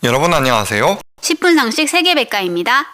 여러분 안녕하세요. 10분 상식 세계백과입니다.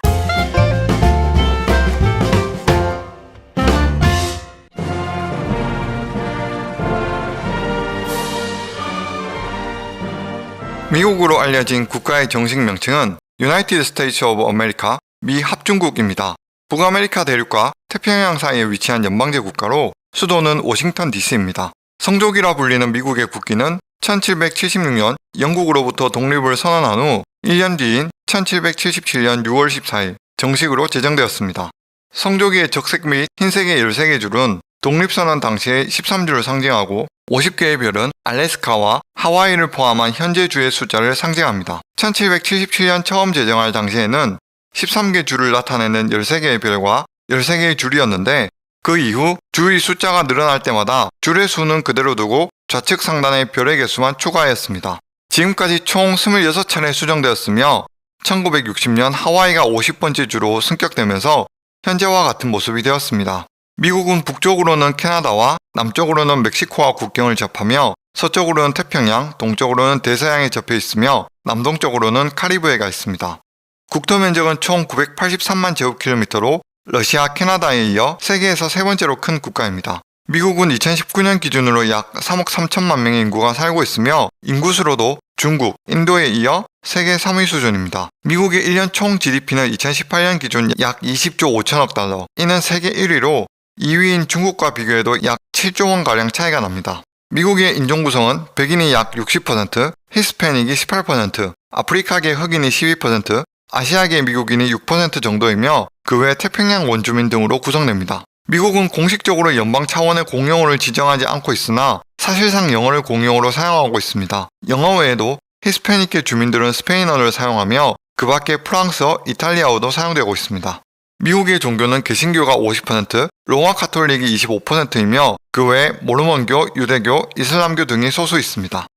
미국으로 알려진 국가의 정식 명칭은 United States of America, 미 합중국입니다. 북아메리카 대륙과 태평양 사이에 위치한 연방제 국가로 수도는 워싱턴 DC입니다. 성족이라 불리는 미국의 국기는 1776년 영국으로부터 독립을 선언한 후 1년 뒤인 1777년 6월 14일 정식으로 제정되었습니다. 성조기의 적색 및 흰색의 13개 줄은 독립선언 당시의 13주를 상징하고 50개의 별은 알래스카와 하와이를 포함한 현재 주의 숫자를 상징합니다. 1777년 처음 제정할 당시에는 13개 줄을 나타내는 13개의 별과 13개의 줄이었는데 그 이후 줄의 숫자가 늘어날 때마다 줄의 수는 그대로 두고 좌측 상단의 별의 개수만 추가하였습니다. 지금까지 총 26차례 수정되었으며 1960년 하와이가 50번째 주로 승격되면서 현재와 같은 모습이 되었습니다. 미국은 북쪽으로는 캐나다와 남쪽으로는 멕시코와 국경을 접하며 서쪽으로는 태평양, 동쪽으로는 대서양에 접해 있으며 남동쪽으로는 카리브해가 있습니다. 국토 면적은 총 983만 제곱킬로미터로 러시아, 캐나다에 이어 세계에서 세 번째로 큰 국가입니다. 미국은 2019년 기준으로 약 3억 3천만 명의 인구가 살고 있으며 인구수로도 중국, 인도에 이어 세계 3위 수준입니다. 미국의 1년 총 GDP는 2018년 기준 약 20조 5천억 달러, 이는 세계 1위로 2위인 중국과 비교해도 약 7조 원가량 차이가 납니다. 미국의 인종 구성은 백인이 약 60%, 히스패닉이 18%, 아프리카계 흑인이 12%, 아시아계 미국인이 6% 정도이며 그 외 태평양 원주민 등으로 구성됩니다. 미국은 공식적으로 연방 차원의 공용어를 지정하지 않고 있으나 사실상 영어를 공용어로 사용하고 있습니다. 영어 외에도 히스패닉계 주민들은 스페인어를 사용하며 그 밖에 프랑스어, 이탈리아어도 사용되고 있습니다. 미국의 종교는 개신교가 50%, 로마 카톨릭이 25%이며 그 외에 모르몬교, 유대교, 이슬람교 등이 소수 있습니다.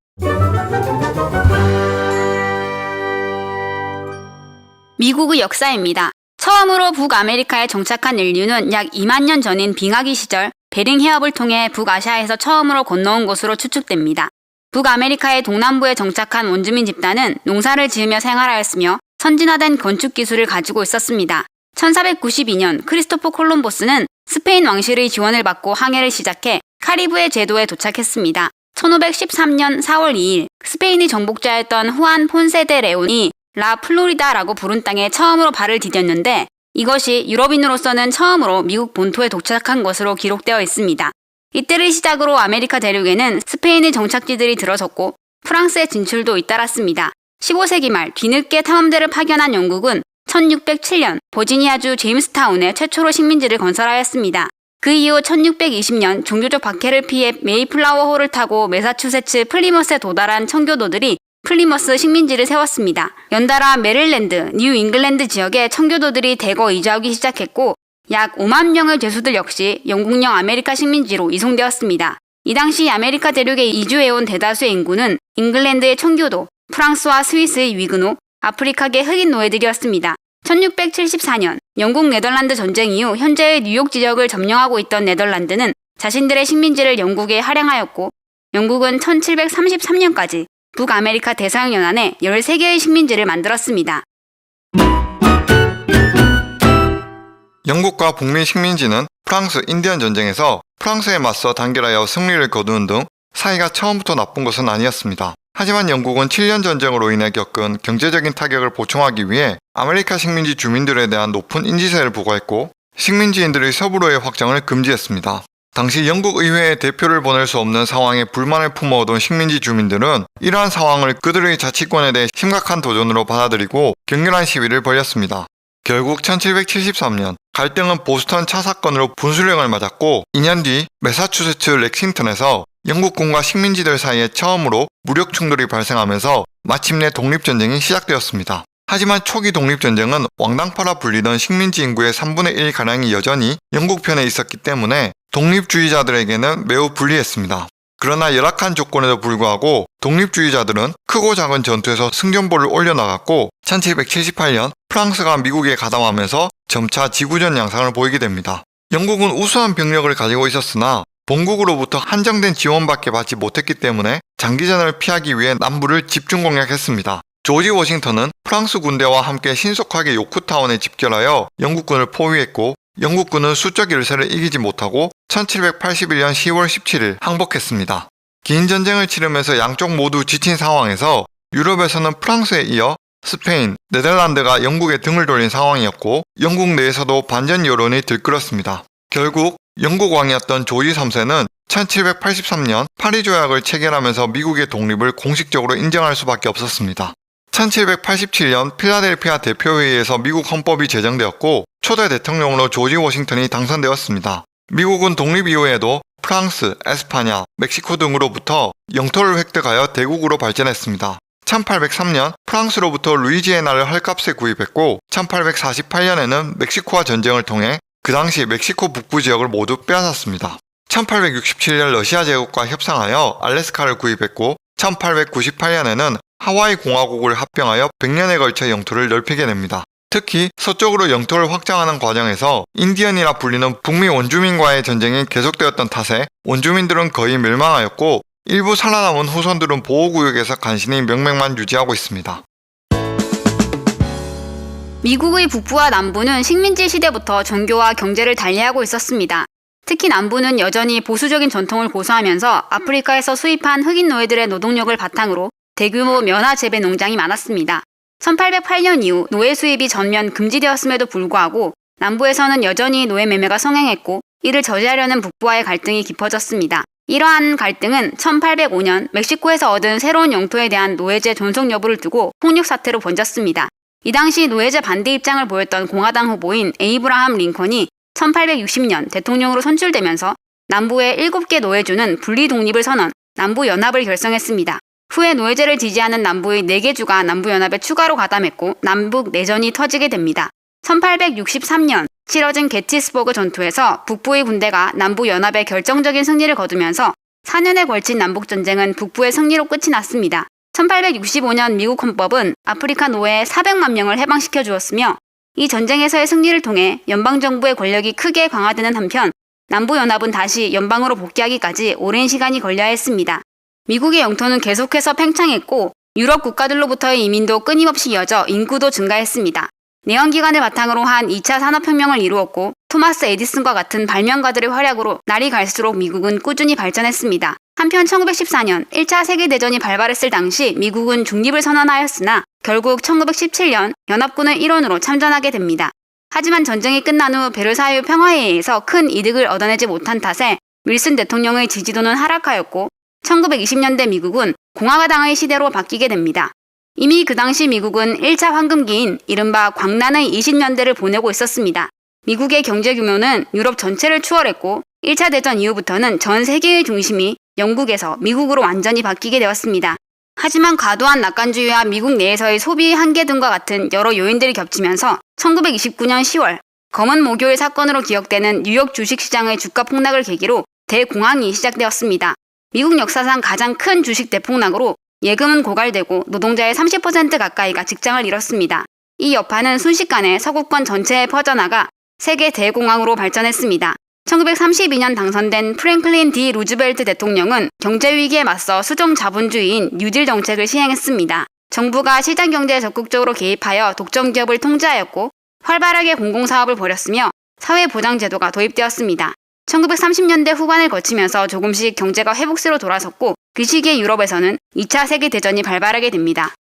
미국의 역사입니다. 처음으로 북아메리카에 정착한 인류는 약 2만 년 전인 빙하기 시절 베링 해협을 통해 북아시아에서 처음으로 건너온 것으로 추측됩니다. 북아메리카의 동남부에 정착한 원주민 집단은 농사를 지으며 생활하였으며 선진화된 건축 기술을 가지고 있었습니다. 1492년 크리스토퍼 콜럼버스는 스페인 왕실의 지원을 받고 항해를 시작해 카리브해 제도에 도착했습니다. 1513년 4월 2일 스페인의 정복자였던 후안 폰세 데 레온이 라 플로리다라고 부른 땅에 처음으로 발을 디뎠는데 이것이 유럽인으로서는 처음으로 미국 본토에 도착한 것으로 기록되어 있습니다. 이때를 시작으로 아메리카 대륙에는 스페인의 정착지들이 들어섰고 프랑스의 진출도 잇따랐습니다. 15세기 말 뒤늦게 탐험대를 파견한 영국은 1607년 버지니아주 제임스타운에 최초로 식민지를 건설하였습니다. 그 이후 1620년 종교적 박해를 피해 메이플라워호를 타고 매사추세츠 플리머스에 도달한 청교도들이 플리머스 식민지를 세웠습니다. 연달아 메릴랜드, 뉴 잉글랜드 지역에 청교도들이 대거 이주하기 시작했고 약 5만 명의 죄수들 역시 영국령 아메리카 식민지로 이송되었습니다. 이 당시 아메리카 대륙에 이주해온 대다수의 인구는 잉글랜드의 청교도, 프랑스와 스위스의 위그노, 아프리카계 흑인 노예들이었습니다. 1674년 영국 네덜란드 전쟁 이후 현재의 뉴욕 지역을 점령하고 있던 네덜란드는 자신들의 식민지를 영국에 할양하였고 영국은 1733년까지 북아메리카 대서양 연안에 13개의 식민지를 만들었습니다. 영국과 북미 식민지는 프랑스 인디언 전쟁에서 프랑스에 맞서 단결하여 승리를 거두는 등 사이가 처음부터 나쁜 것은 아니었습니다. 하지만 영국은 7년 전쟁으로 인해 겪은 경제적인 타격을 보충하기 위해 아메리카 식민지 주민들에 대한 높은 인지세를 부과했고 식민지인들의 서부로의 확장을 금지했습니다. 당시 영국 의회에 대표를 보낼 수 없는 상황에 불만을 품어오던 식민지 주민들은 이러한 상황을 그들의 자치권에 대해 심각한 도전으로 받아들이고 격렬한 시위를 벌였습니다. 결국 1773년 갈등은 보스턴 차 사건으로 분수령을 맞았고 2년 뒤 매사추세츠 렉싱턴에서 영국군과 식민지들 사이에 처음으로 무력 충돌이 발생하면서 마침내 독립전쟁이 시작되었습니다. 하지만 초기 독립전쟁은 왕당파라 불리던 식민지 인구의 3분의 1가량이 여전히 영국 편에 있었기 때문에 독립주의자들에게는 매우 불리했습니다. 그러나 열악한 조건에도 불구하고 독립주의자들은 크고 작은 전투에서 승전보를 올려나갔고 1778년 프랑스가 미국에 가담하면서 점차 지구전 양상을 보이게 됩니다. 영국은 우수한 병력을 가지고 있었으나 본국으로부터 한정된 지원밖에 받지 못했기 때문에 장기전을 피하기 위해 남부를 집중 공략했습니다. 조지 워싱턴은 프랑스 군대와 함께 신속하게 요크타운에 집결하여 영국군을 포위했고 영국군은 수적 열세를 이기지 못하고 1781년 10월 17일 항복했습니다. 긴 전쟁을 치르면서 양쪽 모두 지친 상황에서 유럽에서는 프랑스에 이어 스페인, 네덜란드가 영국에 등을 돌린 상황이었고 영국 내에서도 반전 여론이 들끓었습니다. 결국 영국 왕이었던 조지 3세는 1783년 파리 조약을 체결하면서 미국의 독립을 공식적으로 인정할 수밖에 없었습니다. 1787년 필라델피아 대표회의에서 미국 헌법이 제정되었고 초대 대통령으로 조지 워싱턴이 당선되었습니다. 미국은 독립 이후에도 프랑스, 에스파냐, 멕시코 등으로부터 영토를 획득하여 대국으로 발전했습니다. 1803년 프랑스로부터 루이지애나를 헐값에 구입했고 1848년에는 멕시코와 전쟁을 통해 그 당시 멕시코 북부 지역을 모두 빼앗았습니다. 1867년 러시아 제국과 협상하여 알래스카를 구입했고 1898년에는 하와이 공화국을 합병하여 100년에 걸쳐 영토를 넓히게 됩니다. 특히 서쪽으로 영토를 확장하는 과정에서 인디언이라 불리는 북미 원주민과의 전쟁이 계속되었던 탓에 원주민들은 거의 멸망하였고 일부 살아남은 후손들은 보호구역에서 간신히 명맥만 유지하고 있습니다. 미국의 북부와 남부는 식민지 시대부터 종교와 경제를 달리하고 있었습니다. 특히 남부는 여전히 보수적인 전통을 고수하면서 아프리카에서 수입한 흑인 노예들의 노동력을 바탕으로 대규모 면화 재배 농장이 많았습니다. 1808년 이후 노예 수입이 전면 금지되었음에도 불구하고 남부에서는 여전히 노예 매매가 성행했고 이를 저지하려는 북부와의 갈등이 깊어졌습니다. 이러한 갈등은 1805년 멕시코에서 얻은 새로운 영토에 대한 노예제 존속 여부를 두고 폭력 사태로 번졌습니다. 이 당시 노예제 반대 입장을 보였던 공화당 후보인 에이브라함 링컨이 1860년 대통령으로 선출되면서 남부의 7개 노예주는 분리 독립을 선언, 남부연합을 결성했습니다. 후에 노예제를 지지하는 남부의 4개 주가 남부연합에 추가로 가담했고 남북 내전이 터지게 됩니다. 1863년 치러진 게티스버그 전투에서 북부의 군대가 남부연합에 결정적인 승리를 거두면서 4년에 걸친 남북전쟁은 북부의 승리로 끝이 났습니다. 1865년 미국 헌법은 아프리카 노예 400만 명을 해방시켜 주었으며 이 전쟁에서의 승리를 통해 연방정부의 권력이 크게 강화되는 한편 남부연합은 다시 연방으로 복귀하기까지 오랜 시간이 걸려야 했습니다. 미국의 영토는 계속해서 팽창했고 유럽 국가들로부터의 이민도 끊임없이 이어져 인구도 증가했습니다. 내연기관을 바탕으로 한 2차 산업혁명을 이루었고 토마스 에디슨과 같은 발명가들의 활약으로 날이 갈수록 미국은 꾸준히 발전했습니다. 한편 1914년 1차 세계대전이 발발했을 당시 미국은 중립을 선언하였으나 결국 1917년 연합군의 일원으로 참전하게 됩니다. 하지만 전쟁이 끝난 후 베르사유 평화회의에서 큰 이득을 얻어내지 못한 탓에 윌슨 대통령의 지지도는 하락하였고 1920년대 미국은 공화당의 시대로 바뀌게 됩니다. 이미 그 당시 미국은 1차 황금기인 이른바 광란의 20년대를 보내고 있었습니다. 미국의 경제 규모는 유럽 전체를 추월했고 1차 대전 이후부터는 전 세계의 중심이 영국에서 미국으로 완전히 바뀌게 되었습니다. 하지만 과도한 낙관주의와 미국 내에서의 소비 한계 등과 같은 여러 요인들이 겹치면서 1929년 10월 검은 목요일 사건으로 기억되는 뉴욕 주식시장의 주가 폭락을 계기로 대공황이 시작되었습니다. 미국 역사상 가장 큰 주식 대폭락으로 예금은 고갈되고 노동자의 30% 가까이가 직장을 잃었습니다. 이 여파는 순식간에 서구권 전체에 퍼져나가 세계 대공황으로 발전했습니다. 1932년 당선된 프랭클린 D 루즈벨트 대통령은 경제위기에 맞서 수종 자본주의인 뉴딜 정책을 시행했습니다. 정부가 시장 경제에 적극적으로 개입하여 독점기업을 통제하였고 활발하게 공공사업을 벌였으며 사회보장제도가 도입되었습니다. 1930년대 후반을 거치면서 조금씩 경제가 회복세로 돌아섰고 그 시기에 유럽에서는 2차 세계대전이 발발하게 됩니다.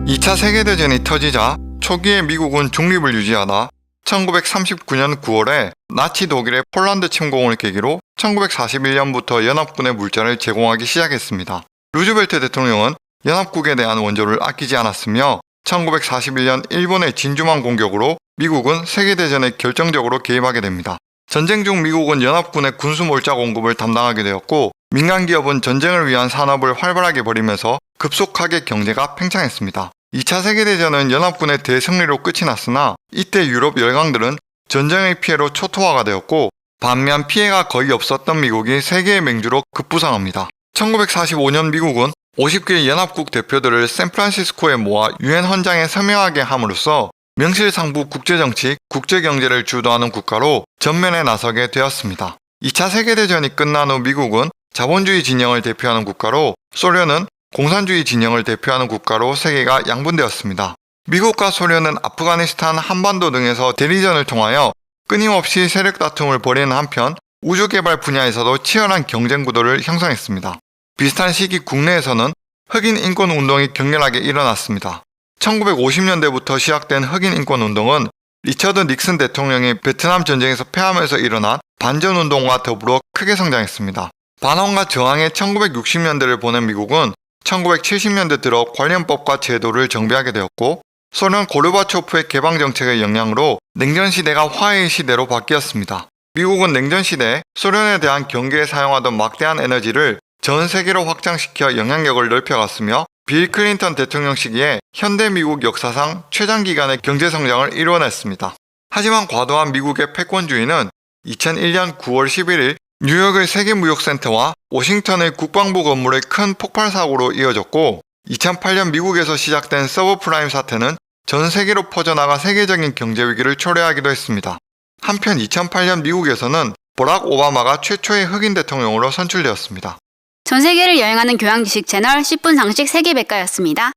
2차 세계대전이 터지자 초기에 미국은 중립을 유지하다 1939년 9월에 나치 독일의 폴란드 침공을 계기로 1941년부터 연합군의 물자를 제공하기 시작했습니다. 루즈벨트 대통령은 연합국에 대한 원조를 아끼지 않았으며 1941년 일본의 진주만 공격으로 미국은 세계대전에 결정적으로 개입하게 됩니다. 전쟁 중 미국은 연합군의 군수몰자 공급을 담당하게 되었고 민간 기업은 전쟁을 위한 산업을 활발하게 벌이면서 급속하게 경제가 팽창했습니다. 2차 세계대전은 연합군의 대승리로 끝이 났으나 이때 유럽 열강들은 전쟁의 피해로 초토화가 되었고 반면 피해가 거의 없었던 미국이 세계의 맹주로 급부상합니다. 1945년 미국은 50개의 연합국 대표들을 샌프란시스코에 모아 유엔 헌장에 서명하게 함으로써 명실상부 국제정치, 국제경제를 주도하는 국가로 전면에 나서게 되었습니다. 2차 세계대전이 끝난 후 미국은 자본주의 진영을 대표하는 국가로 소련은 공산주의 진영을 대표하는 국가로 세계가 양분되었습니다. 미국과 소련은 아프가니스탄, 한반도 등에서 대리전을 통하여 끊임없이 세력 다툼을 벌이는 한편 우주 개발 분야에서도 치열한 경쟁 구도를 형성했습니다. 비슷한 시기 국내에서는 흑인 인권 운동이 격렬하게 일어났습니다. 1950년대부터 시작된 흑인 인권 운동은 리처드 닉슨 대통령이 베트남 전쟁에서 패하면서 일어난 반전 운동과 더불어 크게 성장했습니다. 반환과 저항의 1960년대를 보낸 미국은 1970년대 들어 관련 법과 제도를 정비하게 되었고 소련 고르바초프의 개방 정책의 영향으로 냉전 시대가 화해의 시대로 바뀌었습니다. 미국은 냉전 시대에 소련에 대한 경계에 사용하던 막대한 에너지를 전 세계로 확장시켜 영향력을 넓혀갔으며 빌 클린턴 대통령 시기에 현대 미국 역사상 최장기간의 경제 성장을 이뤄냈습니다. 하지만 과도한 미국의 패권주의는 2001년 9월 11일 뉴욕의 세계무역센터와 워싱턴의 국방부 건물의 큰 폭발 사고로 이어졌고 2008년 미국에서 시작된 서브프라임 사태는 전 세계로 퍼져나가 세계적인 경제 위기를 초래하기도 했습니다. 한편 2008년 미국에서는 버락 오바마가 최초의 흑인 대통령으로 선출되었습니다. 전 세계를 여행하는 교양 지식 채널 10분 상식 세계백과였습니다.